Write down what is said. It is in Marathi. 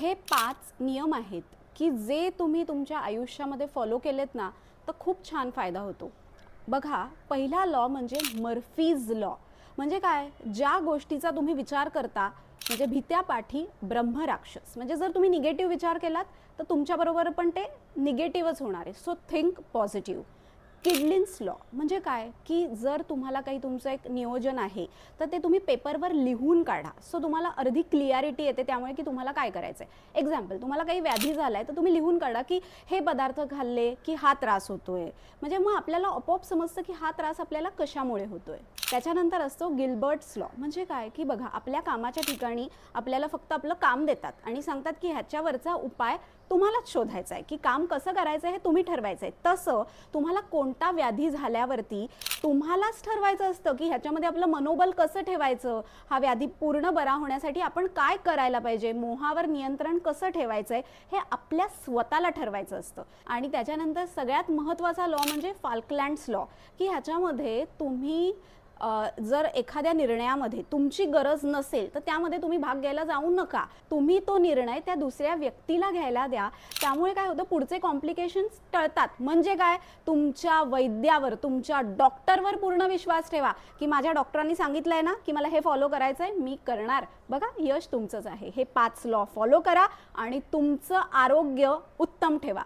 हे 5 नियम आहेत की जे तुम्ही तुमच्या आयुष्यामध्ये फॉलो केलेत ना तर खूप छान फायदा होतो। बघा, पहिला लॉ म्हणजे मर्फीज लॉ। म्हणजे काय? ज्या गोष्टीचा तुम्ही विचार करता म्हणजे भीत्या पाठी ब्रह्मराक्षस। म्हणजे जर तुम्ही निगेटिव्ह विचार केलात तर तुमच्याबरोबर पण ते निगेटिव्हच होणार आहे। So think positive. किडलिन्स लॉ म्हणजे काय की जर तुम्हाला काही तुमचं एक नियोजन आहे तर ते तुम्ही पेपरवर लिहून काढा। सो तुम्हाला अर्धी क्लिअरिटी येते त्यामुळे की तुम्हाला काय करायचं आहे। एक्झाम्पल, तुम्हाला काही व्याधी झालाय तर तुम्ही लिहून काढा की हे पदार्थ खाल्ले की हा त्रास होतोय। म्हणजे मग आपल्याला आपोआप समजतं की हा त्रास आपल्याला कशामुळे होतोय। त्याच्यानंतर असतो गिल्बर्ट्स लॉ। म्हणजे काय की बघा, आपल्या कामाच्या ठिकाणी आपल्याला फक्त आपलं काम देतात आणि सांगतात की ह्याच्यावरचा उपाय तुम्हालाच शोधायचा आहे की काम कसं करायचं हे तुम्ही ठरवायचं आहे। तसं तुम्हाला कोणता व्याधी झाल्यावरती तुम्हालाच ठरवायचं असतं की ह्याच्यामध्ये आपलं मनोबल कसं ठेवायचं, हा व्याधी पूर्ण बरा होण्यासाठी आपण काय करायला पाहिजे, मोहावर नियंत्रण कसं ठेवायचं आहे हे आपल्या स्वतःला ठरवायचं असतं। आणि त्याच्यानंतर सगळ्यात महत्त्वाचा लॉ म्हणजे फाल्कलँड्स लॉ की ह्याच्यामध्ये तुम्ही जर एखाद्या निर्णयामध्ये तुमची गरज नसेल तर त्यामध्ये तुम्ही भाग घ्यायला जाऊ नका। तुम्ही तो निर्णय त्या दुसऱ्या व्यक्तीला घ्यायला द्या। त्यामुळे काय होतं, पुढचे कॉम्प्लिकेशन्स टळतात। म्हणजे काय, तुमच्या वैद्यावर, तुमच्या डॉक्टरवर पूर्ण विश्वास ठेवा की माझ्या डॉक्टरांनी सांगितलंय ना की मला हे फॉलो करायचंय, मी करणार। बघा, यश तुमचंच आहे। हे 5 लॉ फॉलो करा आणि तुमचं आरोग्य उत्तम ठेवा।